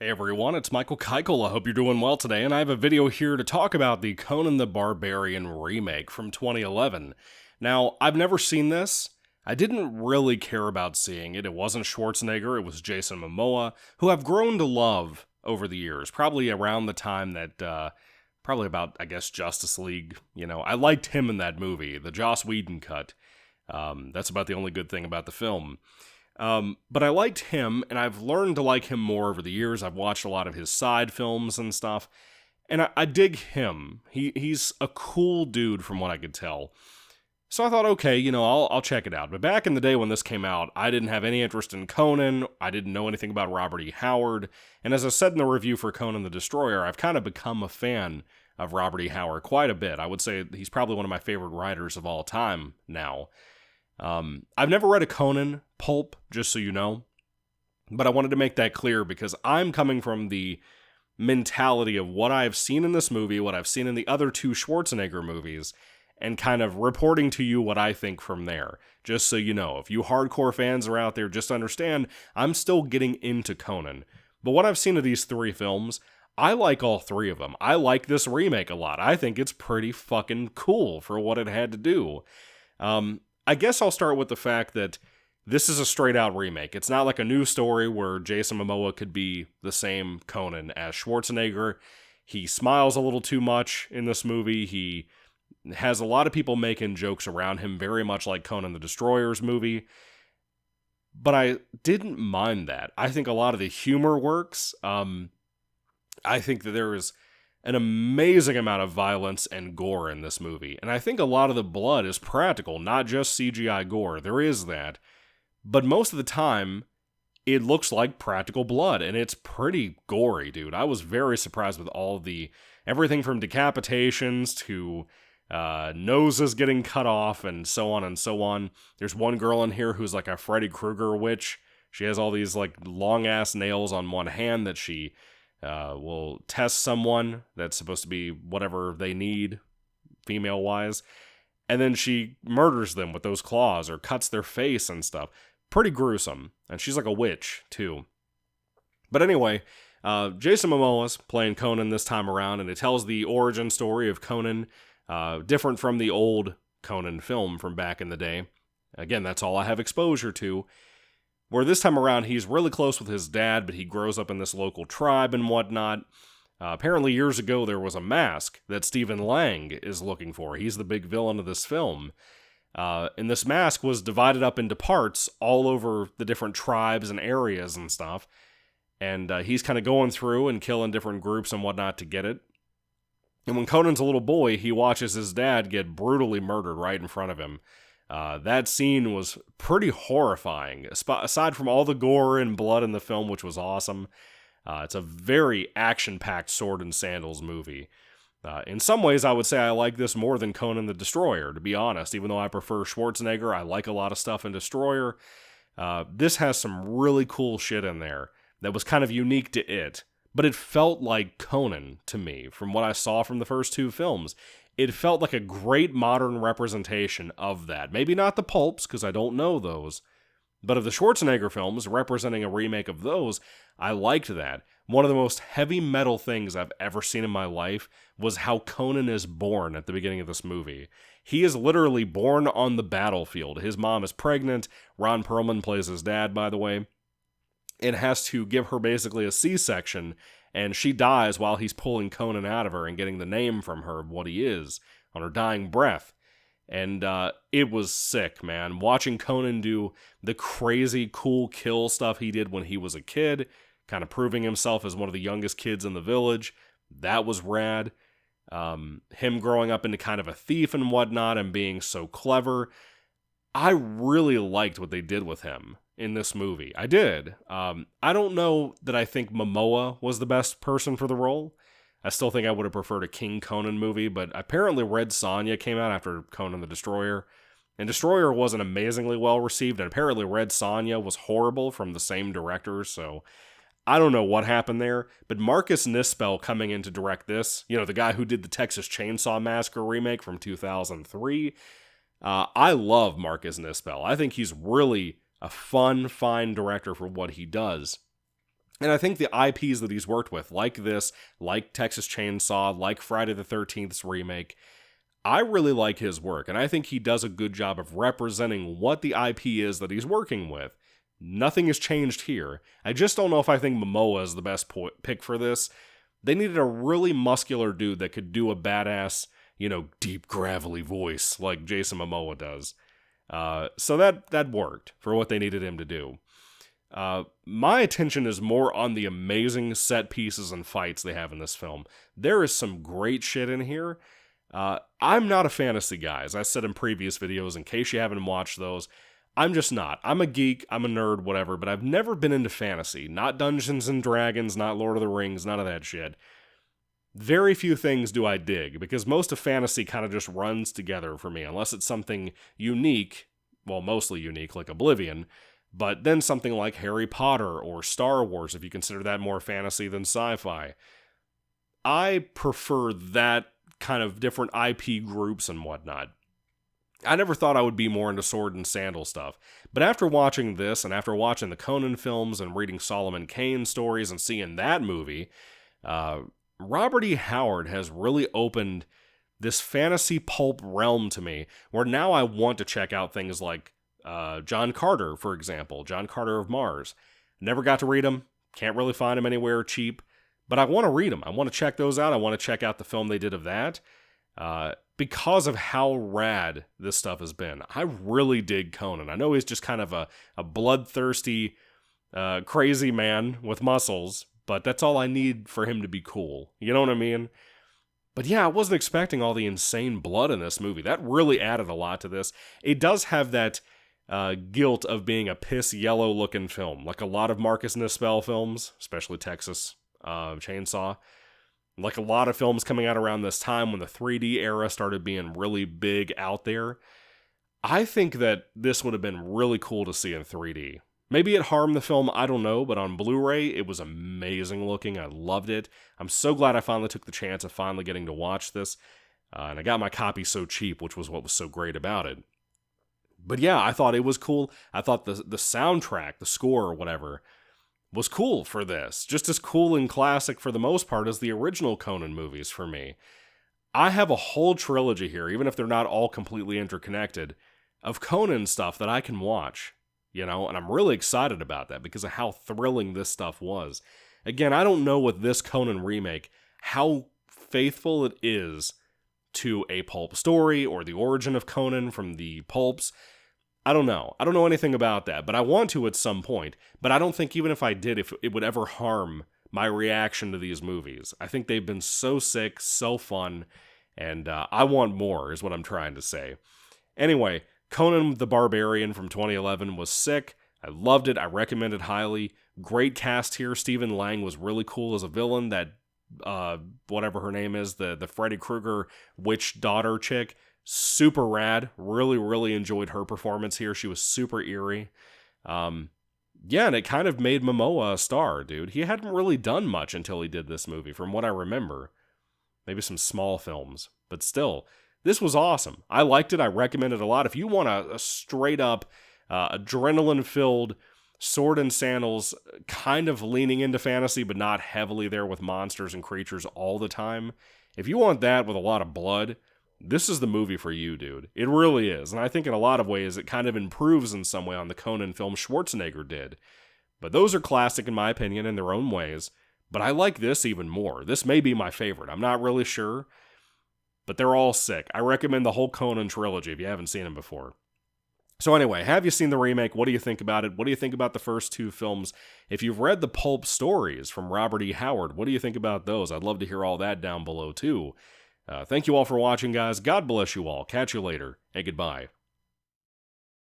Hey everyone, it's Michael Kikle. I hope you're doing well today, and I have a video here to talk about the Conan the Barbarian remake from 2011. Now, I've never seen this. I didn't really care about seeing it. It wasn't Schwarzenegger, it was Jason Momoa, who I've grown to love over the years, probably around the time that, probably about, I guess, Justice League. I liked him in that movie, the Joss Whedon cut. That's about the only good thing about the film. But I liked him, and I've learned to like him more over the years. I've watched a lot of his side films and stuff, and I dig him. He's a cool dude from what I could tell. So I thought, okay, I'll check it out. But back in the day when this came out, I didn't have any interest in Conan. I didn't know anything about Robert E. Howard. And as I said in the review for Conan the Destroyer, I've kind of become a fan of Robert E. Howard quite a bit. I would say he's probably one of my favorite writers of all time now. I've never read a Conan pulp, just so you know, but I wanted to make that clear because I'm coming from the mentality of what I've seen in this movie, what I've seen in the other two Schwarzenegger movies, and kind of reporting to you what I think from there. Just so you know, if you hardcore fans are out there, just understand, I'm still getting into Conan. But what I've seen of these three films, I like all three of them. I like this remake a lot. I think it's pretty fucking cool for what it had to do. I guess I'll start with the fact that this is a straight out remake. It's not like a new story where Jason Momoa could be the same Conan as Schwarzenegger. He smiles a little too much in this movie. He has a lot of people making jokes around him, very much like Conan the Destroyer's movie. But I didn't mind that. I think a lot of the humor works. I think that there is an amazing amount of violence and gore in this movie. And I think a lot of the blood is practical, not just CGI gore. There is that. But most of the time, it looks like practical blood, and it's pretty gory, dude. I was very surprised with everything from decapitations to noses getting cut off and so on and so on. There's one girl in here who's like a Freddy Krueger witch. She has all these like long-ass nails on one hand that she will test someone that's supposed to be whatever they need, female-wise, and then she murders them with those claws or cuts their face and stuff. Pretty gruesome, and she's like a witch, too. But anyway, Jason Momoa's playing Conan this time around, and it tells the origin story of Conan, different from the old Conan film from back in the day. Again, that's all I have exposure to. Where this time around, he's really close with his dad, but he grows up in this local tribe and whatnot. Apparently, years ago, there was a mask that Stephen Lang is looking for. He's the big villain of this film. And this mask was divided up into parts all over the different tribes and areas and stuff. And he's kind of going through and killing different groups and whatnot to get it. And when Conan's a little boy, he watches his dad get brutally murdered right in front of him. That scene was pretty horrifying. Aside from all the gore and blood in the film, which was awesome, it's a very action-packed sword and sandals movie. In some ways, I would say I like this more than Conan the Destroyer, to be honest. Even though I prefer Schwarzenegger, I like a lot of stuff in Destroyer. This has some really cool shit in there that was kind of unique to it, but it felt like Conan to me from what I saw from the first two films. It felt like a great modern representation of that. Maybe not the pulps, because I don't know those. But of the Schwarzenegger films, representing a remake of those, I liked that. One of the most heavy metal things I've ever seen in my life was how Conan is born at the beginning of this movie. He is literally born on the battlefield. His mom is pregnant. Ron Perlman plays his dad, by the way. And has to give her basically a C-section, and she dies while he's pulling Conan out of her and getting the name from her of what he is on her dying breath. And it was sick, man. Watching Conan do the crazy cool kill stuff he did when he was a kid, kind of proving himself as one of the youngest kids in the village, that was rad. Him growing up into kind of a thief and whatnot and being so clever. I really liked what they did with him in this movie. I did. I don't know that I think Momoa was the best person for the role. I still think I would have preferred a King Conan movie, but apparently Red Sonja came out after Conan the Destroyer, and Destroyer wasn't amazingly well received, and apparently Red Sonja was horrible from the same director, so I don't know what happened there, but Marcus Nispel coming in to direct this, the guy who did the Texas Chainsaw Massacre remake from 2003, I love Marcus Nispel. I think he's really a fun, fine director for what he does. And I think the IPs that he's worked with, like this, like Texas Chainsaw, like Friday the 13th's remake, I really like his work, and I think he does a good job of representing what the IP is that he's working with. Nothing has changed here. I just don't know if I think Momoa is the best pick for this. They needed a really muscular dude that could do a badass, deep, gravelly voice like Jason Momoa does. So that worked for what they needed him to do. My attention is more on the amazing set pieces and fights they have in this film. There is some great shit in here. I'm not a fantasy guy, as I said in previous videos, in case you haven't watched those. I'm just not. I'm a geek, I'm a nerd, whatever, but I've never been into fantasy. Not Dungeons and Dragons, not Lord of the Rings, none of that shit. Very few things do I dig, because most of fantasy kind of just runs together for me, unless it's something unique, well, mostly unique, like Oblivion, but then something like Harry Potter or Star Wars, if you consider that more fantasy than sci-fi. I prefer that kind of different IP groups and whatnot. I never thought I would be more into sword and sandal stuff, but after watching this and after watching the Conan films and reading Solomon Kane stories and seeing that movie, Robert E. Howard has really opened this fantasy pulp realm to me, where now I want to check out things like John Carter, for example, John Carter of Mars. Never got to read them, can't really find them anywhere cheap, but I want to read them. I want to check those out. I want to check out the film they did of that. Because of how rad this stuff has been. I really dig Conan. I know he's just kind of a bloodthirsty, crazy man with muscles, but that's all I need for him to be cool. You know what I mean? But yeah, I wasn't expecting all the insane blood in this movie. That really added a lot to this. It does have that guilt of being a piss yellow looking film, like a lot of Marcus Nispel films, especially Texas Chainsaw. Like a lot of films coming out around this time when the 3D era started being really big out there. I think that this would have been really cool to see in 3D. Maybe it harmed the film, I don't know, but on Blu-ray, it was amazing looking. I loved it. I'm so glad I finally took the chance of finally getting to watch this. And I got my copy so cheap, which was what was so great about it. But yeah, I thought it was cool. I thought the soundtrack, the score or whatever, was cool for this. Just as cool and classic for the most part as the original Conan movies for me. I have a whole trilogy here, even if they're not all completely interconnected, of Conan stuff that I can watch, and I'm really excited about that because of how thrilling this stuff was. Again, I don't know with this Conan remake how faithful it is to a pulp story or the origin of Conan from the pulps. I don't know. I don't know anything about that, but I want to at some point. But I don't think even if I did, if it would ever harm my reaction to these movies. I think they've been so sick, so fun, and I want more is what I'm trying to say. Anyway, Conan the Barbarian from 2011 was sick. I loved it. I recommend it highly. Great cast here. Stephen Lang was really cool as a villain. That, whatever her name is, the Freddy Krueger witch daughter chick. Super rad. Really, really enjoyed her performance here. She was super eerie. Yeah, and it kind of made Momoa a star, dude. He hadn't really done much until he did this movie, from what I remember. Maybe some small films. But still, this was awesome. I liked it. I recommend it a lot. If you want a straight-up, adrenaline-filled sword and sandals, kind of leaning into fantasy, but not heavily there with monsters and creatures all the time, if you want that with a lot of blood, this is the movie for you, dude. It really is. And I think in a lot of ways it kind of improves in some way on the Conan film Schwarzenegger did. But those are classic in my opinion in their own ways. But I like this even more. This may be my favorite. I'm not really sure. But they're all sick. I recommend the whole Conan trilogy if you haven't seen them before. So anyway, have you seen the remake? What do you think about it? What do you think about the first two films? If you've read the pulp stories from Robert E. Howard, what do you think about those? I'd love to hear all that down below too. Thank you all for watching, guys. God bless you all. Catch you later, and goodbye.